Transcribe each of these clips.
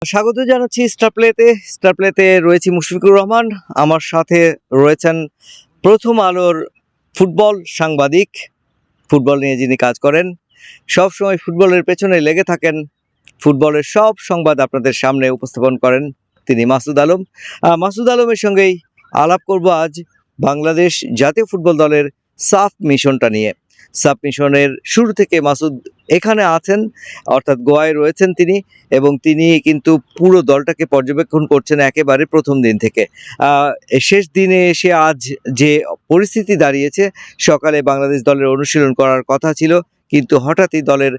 স্বাগত জানাচ্ছি স্টার প্লেতে রয়েছি মুশফিকুর রহমান। আমার সাথে রয়েছেন প্রথম আলোর ফুটবল সাংবাদিক, ফুটবল নিয়ে যিনি কাজ করেন, সব সময় ফুটবলের পেছনে লেগে থাকেন, ফুটবলের সব সংবাদ আপনাদের সামনে উপস্থাপন করেন, তিনি মাসুদ আলম। মাসুদ আলমের সঙ্গেই আলাপ করব আজ বাংলাদেশ জাতীয় ফুটবল দলের সাফ মিশনটা নিয়ে। সাফ মিশনের শুরু থেকে মাসুদ এখানে আছেন, অর্থাৎ গোয়ায় রয়েছেন তিনি, এবং তিনি কিন্তু পুরো দলটাকে পর্যবেক্ষণ করছেন একেবারে প্রথম দিন থেকে। শেষ দিনে এসে আজ যে পরিস্থিতি দাঁড়িয়েছে, সকালে বাংলাদেশ দলের অনুশীলন করার কথা ছিল, কিন্তু হঠাৎই দলের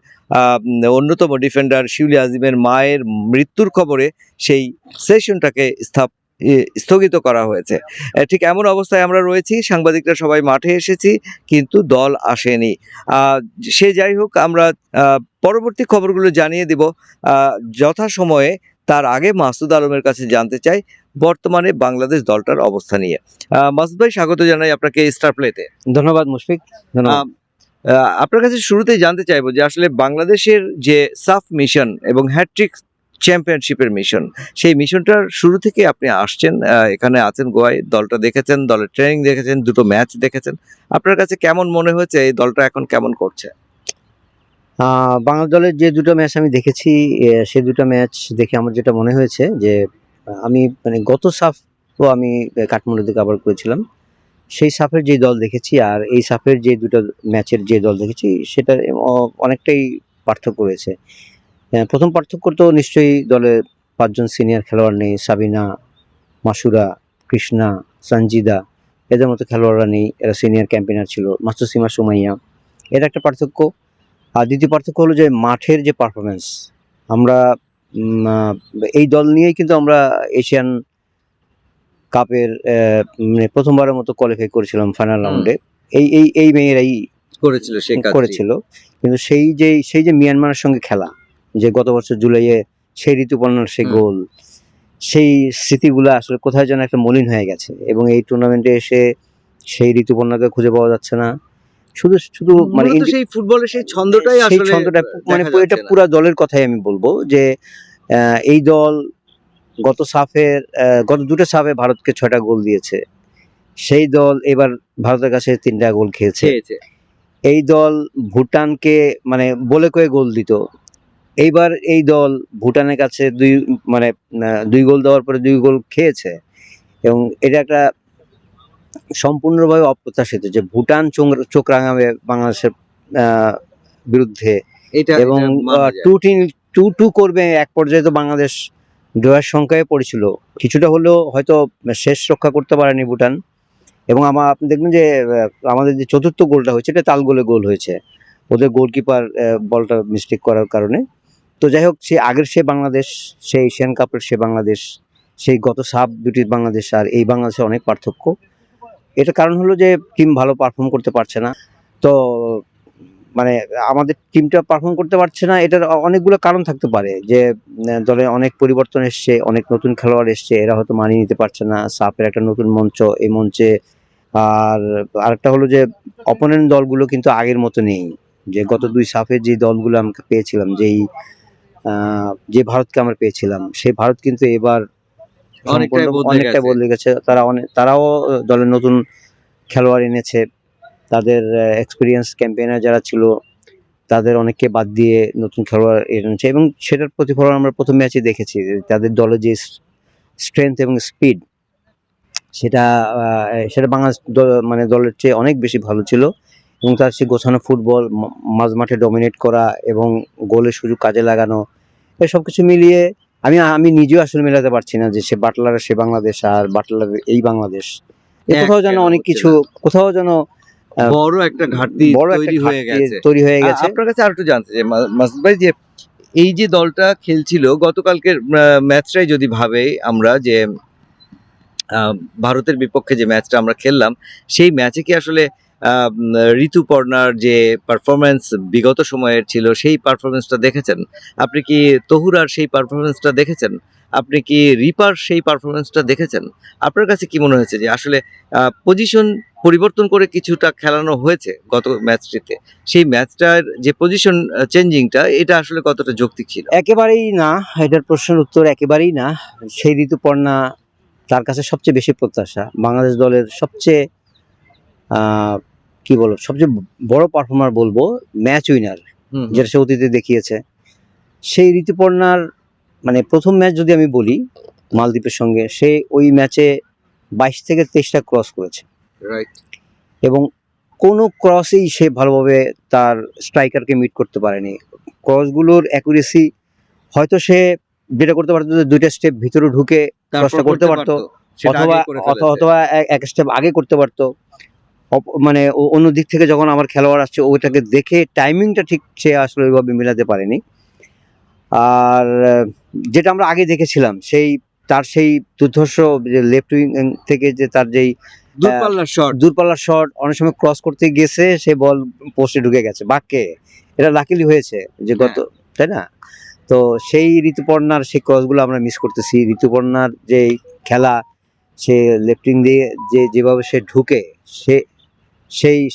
অন্যতম ডিফেন্ডার শিউলি আজিমের মায়ের মৃত্যুর খবরে সেই সেশনটাকে স্থগিত করা হয়েছে। ঠিক এমন অবস্থায় আমরা রয়েছি, সাংবাদিকরা সবাই মাঠে এসেছি, কিন্তু দল আসেনি। সে যাই হোক, আমরা পরবর্তী খবরগুলো জানিয়ে দিব যথাসময়ে। তার আগে মাসুদ আলমের কাছে জানতে চাই বর্তমানে বাংলাদেশ দলটার অবস্থা নিয়ে। মাসুদ ভাই, স্বাগত জানাই আপনাকে স্টার প্লেতে। ধন্যবাদ মুশফিক। ধন্যবাদ। আপনার কাছে শুরুতেই জানতে চাইবো যে আসলে বাংলাদেশের যে সাফ মিশন এবং হ্যাট্রিক চ্যাম্পিয়নশিপের মিশন, সেই মিশনটার শুরু থেকে আপনি আসছেন, এখানে আছেন গোয়ায়, দলটা দেখেছেন, দলের ট্রেনিং দেখেছেন, দুটো ম্যাচ দেখেছেন। আপনার কাছে কেমন মনে হয়েছে এই দলটা এখন কেমন করছে? বাংলা দলের যে দুটো ম্যাচ আমি দেখেছি, সে দুটো ম্যাচ দেখে আমার যেটা মনে হয়েছে যে আমি মানে গত সাফ তো আমি কাঠমান্ডুতে কভার করেছিলাম, সেই সাফের যে দল দেখেছি আর এই সাফের যে দুটো ম্যাচের যে দল দেখেছি সেটার অনেকটাই পার্থক্য রয়েছে। প্রথম পার্থক্য তো নিশ্চয়ই দলে 5 জন সিনিয়র খেলোয়াড় নেই। সাবিনা, মাসুরা, কৃষ্ণা, সঞ্জিদা এদের মতো খেলোয়াড়রা নেই, এরা সিনিয়র ক্যাম্পেনার ছিল। মাসুসিমা, সুমাইয়া, এটা একটা পার্থক্য। আর দ্বিতীয় পার্থক্য হলো যে মাঠের যে পারফরমেন্স। আমরা এই দল নিয়েই কিন্তু আমরা এশিয়ান কাপের মানে প্রথমবারের মতো কোয়ালিফাই করেছিলাম ফাইনাল রাউন্ডে। এই মেয়েরাই করেছিল। কিন্তু সেই যে মিয়ানমারের সঙ্গে খেলা, যে গত বছর জুলাইয়ে সেই ঋতুপর্ণার সেই গোল, সেই স্মৃতিগুলো আসলে কোথায় যেন একটা মলিন হয়ে গেছে, এবং এই টুর্নামেন্টে এসে সেই ঋতুপর্ণাকে খুঁজে পাওয়া যাচ্ছে না। শুধু মানে সেই ফুটবলের সেই ছন্দটাই আসলে মানে এটা পুরো দলের কথাই আমি বলবো যে এই দল গত দুটো সাফে ভারতকে 6টা গোল দিয়েছে। সেই দল এবার ভারতের কাছে 3টা গোল খেয়েছে। এই দল ভুটানকে মানে বলে কয়ে গোল দিত। এইবার এই দল ভুটানের কাছে 2 গোল দেওয়ার পরে 2 গোল খেয়েছে, এবং এটা একটা সম্পূর্ণভাবে অপ্রত্যাশিত যে ভুটান চোখ রাঙাবে বাংলাদেশের বিরুদ্ধে, এবং 2-2 করবে। এক পর্যায়ে তো বাংলাদেশ ড্রয়ের সংখ্যায় পড়েছিল, কিছুটা হলেও হয়তো শেষ রক্ষা করতে পারেনি ভুটান। এবং আপনি দেখবেন যে আমাদের যে চতুর্থ গোলটা হয়েছে এটা তাল গোল হয়েছে, ওদের গোলকিপার বলটা মিস্টেক করার কারণে। তো যাই হোক, সে বাংলাদেশ, সেই এশিয়ান কাপের সে বাংলাদেশ, সেই গত সাফ দুটির বাংলাদেশ আর এই বাংলাদেশে অনেক পার্থক্য। এটা কারণ হলো যে টিম ভালো পারফর্ম করতে পারছে না। তো মানে আমাদের টিমটা পারফর্ম করতে পারছে না, এটার অনেকগুলো কারণ থাকতে পারে। যে দলে অনেক পরিবর্তন এসছে, অনেক নতুন খেলোয়াড় এসছে, এরা হয়তো মানিয়ে নিতে পারছে না। সাফের একটা নতুন মঞ্চ, এই মঞ্চে। আর আরেকটা হলো যে অপোনেন্ট দলগুলো কিন্তু আগের মতো নেই। যে গত 2 সাফের যে দলগুলো আমরা পেয়েছিলাম, যে ভারতকে আমরা পেয়েছিলাম, সেই ভারত কিন্তু এবার অনেকটাই বদলে গেছে। তারাও দলের নতুন খেলোয়াড় এনেছে, তাদের এক্সপিরিয়েন্স ক্যাম্পেইনার যারা ছিল তাদের অনেককে বাদ দিয়ে নতুন খেলোয়াড় এনেছে, এবং সেটার প্রতিফলন আমরা প্রথম ম্যাচে দেখেছি। তাদের দলের যে স্ট্রেংথ এবং স্পিড, সেটা বাংলাদেশ মানে দলের চেয়ে অনেক বেশি ভালো ছিল। এবং তার সেই গোছানো ফুটবল, মাঝ মাঠে ডমিনেট করা এবং গোলের সুযোগ কাজে লাগানো, এসব কিছু মিলিয়ে আমি নিজেও আসলে মেলাতে পারছি না যে সে বাটলার সে বাংলাদেশ আর বাটলার এই বাংলাদেশ। কোথাও যেন অনেক কিছু, কোথাও যেন বড় একটা ঘাটতি তৈরি হয়ে গেছে। আপনার কাছে আরেকটু জানতে চাই মাসুদ ভাই, যে এই যে দলটা খেলছিল গতকালকের ম্যাচটাই যদি ভাবে আমরা, যে ভারতের বিপক্ষে যে ম্যাচটা আমরা খেললাম, সেই ম্যাচে কি আসলে ঋতুপর্ণার যে পারফরমেন্স বিগত সময়ের ছিল সেই পারফরমেন্সটা দেখেছেন? আপনি কি তহুরার সেই পারফরমেন্সটা দেখেছেন? আপনি কি রিপার সেই পারফরমেন্সটা দেখেছেন? আপনার কাছে কি মনে হয়েছে যে আসলে পজিশন পরিবর্তন করে কিছুটা খেলানো হয়েছে গত ম্যাচটিতে, সেই ম্যাচটার যে পজিশন চেঞ্জিংটা এটা আসলে কতটা যৌক্তিক ছিল? একেবারেই না, এটার প্রশ্নের উত্তর একেবারেই না। সেই ঋতুপর্ণা, তার কাছে সবচেয়ে বেশি প্রত্যাশা বাংলাদেশ দলের সবচেয়ে কি বলবো, সবচেয়ে বড় পারফর্মার বলবো, ম্যাচ উইনার যেটা সে অতীতে দেখিয়েছে। সেই ঋতুপর্ণার মানে প্রথম ম্যাচ যদি আমি বলি মালদ্বীপের সঙ্গে, সে ওই ম্যাচে 22 থেকে 23টা ক্রস করেছে রাইট। এবং কোনো ক্রসেই সে ভালোভাবে তার স্ট্রাইকারকে মিট করতে পারেনি। ক্রসগুলোর অ্যাকুরেসি হয়তো সে যেটা করতে পারতো যে 2টা স্টেপ ভিতরে ঢুকে ক্রসটা করতে পারতো, অথবা অথবা এক স্টেপ আগে করতে পারতো। মানে অন্য দিক থেকে যখন আমার খেলোয়াড় আসছে ওইটাকে দেখে টাইমিংটা ঠিক সে আসলে ওইভাবে মেলাতে পারেনি। আর যেটা আমরা আগে দেখেছিলাম সেই তার সেই দুর্ধর্ষ যে লেফট উইং থেকে যে তার যেই দূরপাল্লার শট অনেক সময় ক্রস করতে গেছে, সে বল পোস্টে ঢুকে গেছে বাক্যে, এটা লাকিলি হয়েছে যে গত, তাই না? তো সেই ঋতুপর্ণার সেই ক্রসগুলো আমরা মিস করতেছি। ঋতুপর্ণার যে খেলা, সে লেফট উইং দিয়ে যেভাবে সে ঢুকে, সে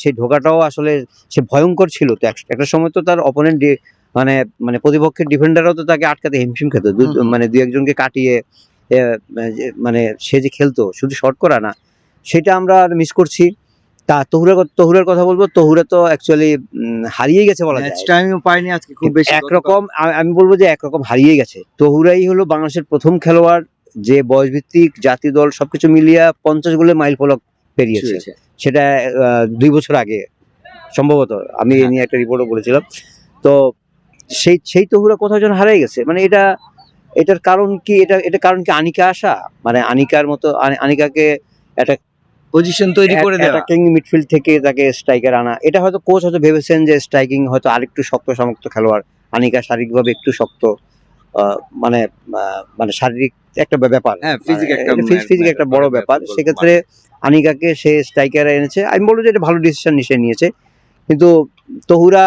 সেই ঢোকাটাও আসলে সে ভয়ঙ্কর ছিল। তো একটা সময় তো তার অপোনেন্ট মানে মানে প্রতিপক্ষের ডিফেন্ডারও তো তাকে আটকাতে হিমশিম খেত, মানে দুই একজনকে কাটিয়ে মানে সে যে খেলতো শুধু শর্ট করা না, সেটা আমরা মিস করছি। তা তহুরার কথা বলবো, তহুরা তো অ্যাকচুয়ালি হারিয়ে গেছে বলা যায়। টাইমও পাইনি আজকে খুব বেশি। একরকম আমি বলবো যে একরকম হারিয়ে গেছে। তহুরাই হলো বাংলাদেশের প্রথম খেলোয়াড় যে বয়সভিত্তিক জাতীয় দল সবকিছু মিলিয়ে 50 গোলের মাইল ফলক পেরিয়েছে। সেটা 2 বছর আগে সম্ভবত, আমি এ নিয়ে একটা রিপোর্টও বলেছিলাম। তো সেই তহুরা কোথাও যেন হারিয়ে গেছে। মানে এটার কারণ কি? এটা কারণ কি আনিকা আসা, মানে আনিকার মতো আনিকাকে একটা পজিশন তৈরি করে দেওয়া, অ্যাটাকিং মিডফিল্ড থেকে তাকে স্ট্রাইকার আনা, এটা হয়তো কোচ হয়তো ভেবেছেন যে স্ট্রাইকিং হয়তো আরেকটু শক্ত সমর্থ খেলোয়াড়, আনিকা শারীরিকভাবে একটু শক্ত, মানে মানে শারীরিক একটা ব্যাপার, ফিজিক একটা বড় ব্যাপার। সেক্ষেত্রে আনিকাকে সে স্ট্রাইকারে এনেছে। আমি বলবো যে এটা ভালো ডিসিশন নিয়েছে। কিন্তু তহুরা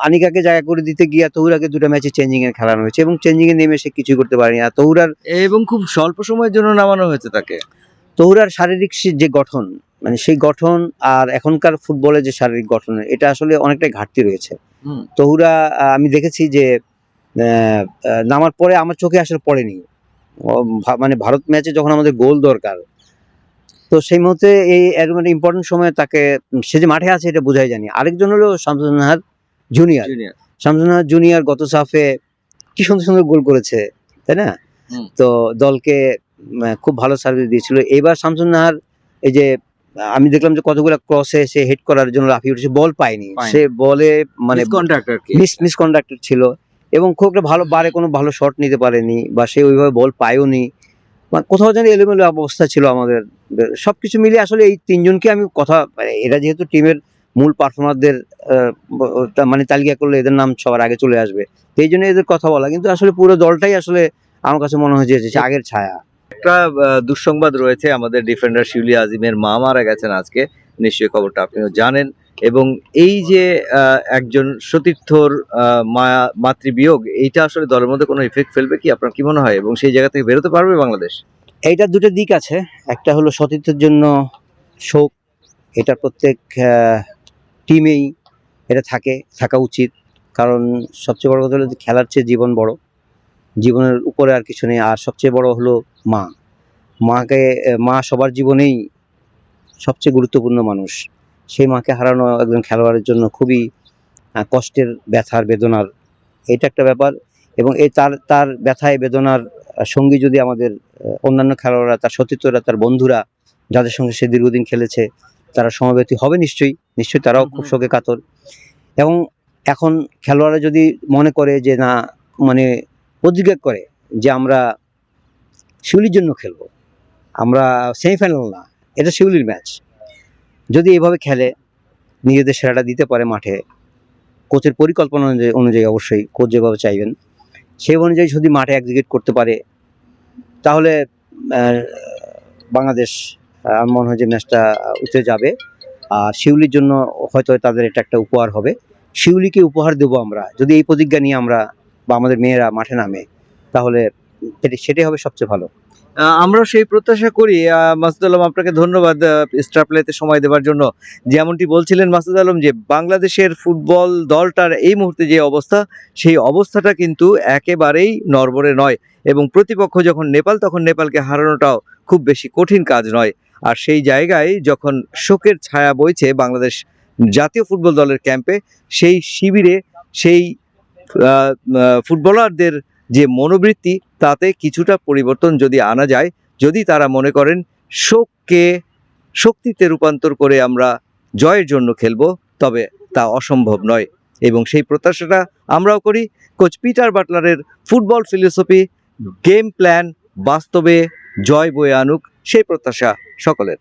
আনিকাকে জায়গা করে দিতে গিয়ে তহুরাকে 2টা ম্যাচে চেঞ্জিং এ খেলানো হয়েছে এবং চেঞ্জিং এ নেমে সে কিছুই করতে পারেনি। আর তহুরার এবং খুব স্বল্প সময়ের জন্য নামানো হয়েছে তাকে। তহুরার শারীরিক যে গঠন, মানে সেই গঠন আর এখনকার ফুটবলের যে শারীরিক গঠন, এটা আসলে অনেকটাই ঘাটতি রয়েছে। তহুরা আমি দেখেছি যে নামার পরে আমার চোখে আসলে পড়েনি। মানে ভারত ম্যাচে যখন আমাদের গোল দরকার, তো সেই মুহূর্তে এই মানে ইম্পর্টেন্ট সময়ে তাকে, সে যে মাঠে আছে এটা বোঝাই জানি। আরেকজন হলো শামসুন নাহার জুনিয়র। শামসুন নাহার জুনিয়র গত সাফে কি সুন্দর সুন্দর গোল করেছে, তাই না? তো দলকে খুব ভালো সার্ভিস দিয়েছিল। এবার শামসুন নাহার এই যে আমি দেখলাম যে কতগুলো ক্রসে সে হেড করার জন্য লাফিয়ে উঠেছে, বল পায়নি। সে বলে মানে মিসকন্ডাক্টেড ছিল এবং খুব একটা ভালো বারে কোনো ভালো শট নিতে পারেনি, বা সে ওইভাবে বল পায়ওনি। কোথাও যেন এলোমেলো অবস্থা ছিল আমাদের। সবকিছু মিলিয়ে আসলে এই তিনজনকে আমি এরা যেহেতু টিমের মূল পারফর্মারদের মানে তালিকা করলে এদের নাম সবার আগে চলে আসবে, এই জন্য এদের কথা বলা। কিন্তু আসলে পুরো দলটাই আসলে আমার কাছে মনে হয় যে আগের ছায়া। একটা দুঃসংবাদ রয়েছে, আমাদের ডিফেন্ডার শিউলি আজিমের মা মারা গেছেন আজকে, নিশ্চয়ই খবরটা আপনিও জানেন। এবং এই যে একজন সতীর্থর মাতৃবিয়োগ, এইটা আসলে দলের মধ্যে কোনো ইফেক্ট ফেলবে কি, আপনার কি মনে হয়? এবং সেই জায়গা থেকে বেরোতে পারবে বাংলাদেশ? এইটা 2টা দিক আছে। একটা হলো সতীর্থের জন্য শোক, এটা প্রত্যেক টিমেই এটা থাকা উচিত। কারণ সবচেয়ে বড় কথা হলো খেলার চেয়ে জীবন বড়, জীবনের উপরে আর কিছু নেই। আর সবচেয়ে বড় হলো মা সবার জীবনেই সবচেয়ে গুরুত্বপূর্ণ মানুষ। সেই মাকে হারানো একজন খেলোয়াড়ের জন্য খুবই কষ্টের, ব্যথার, বেদনার, এটা একটা ব্যাপার। এবং এই তার ব্যথায় বেদনার সঙ্গী যদি আমাদের অন্যান্য খেলোয়াড়রা, তার সতীর্থরা, তার বন্ধুরা যাদের সঙ্গে সে দীর্ঘদিন খেলেছে, তারা সমবেতী হবে নিশ্চয়ই তারাও খুব শোকে কাতর। এবং এখন খেলোয়াড়রা যদি মনে করে যে না, মানে প্রতিজ্ঞা করে যে আমরা শিউলির জন্য খেলবো, আমরা সেমিফাইনাল না, এটা শিউলির ম্যাচ, যদি এভাবে খেলে, নিজেদের সেরাটা দিতে পারে মাঠে, কোচের পরিকল্পনা অনুযায়ী অবশ্যই কোচ যেভাবে চাইবেন সেই অনুযায়ী যদি মাঠে এক্সিকিউট করতে পারে, তাহলে বাংলাদেশ আমার মনে হয় যে ম্যাচটা উঠে যাবে। আর শিউলির জন্য হয়তো তাদের এটা একটা উপহার হবে। শিউলিকে উপহার দেবো আমরা যদি এই প্রতিজ্ঞা নিয়ে আমরা বা আমাদের মেয়েরা মাঠে নামে, তাহলে সেটাই হবে সবচেয়ে ভালো। আমরা সেই প্রত্যাশা করি। মাসুদ আলম, আপনাকে ধন্যবাদ স্টার প্লেতে সময় দেওয়ার জন্য। যেমনটি বলছিলেন মাসুদ আলম, যে বাংলাদেশের ফুটবল দলটার এই মুহূর্তে যে অবস্থা, সেই অবস্থাটা কিন্তু একেবারেই নড়বড়ে নয়, এবং প্রতিপক্ষ যখন নেপাল, তখন নেপালকে হারানোটাও খুব বেশি কঠিন কাজ নয়। আর সেই জায়গায় যখন শোকের ছায়া বইছে বাংলাদেশ জাতীয় ফুটবল দলের ক্যাম্পে, সেই শিবিরে সেই ফুটবলারদের যে মনোবৃত্তি, তাতে কিছুটা পরিবর্তন যদি আনা যায়, যদি তারা মনে করেন শোককে শক্তিতে রূপান্তর করে আমরা জয়ের জন্য খেলবো, তবে তা অসম্ভব নয়। এবং সেই প্রত্যাশাটা আমরাও করি। কোচ পিটার বাটলারের ফুটবল ফিলোসফি, গেম প্ল্যান বাস্তবে জয় বয়ে আনুক, সেই প্রত্যাশা সকলের।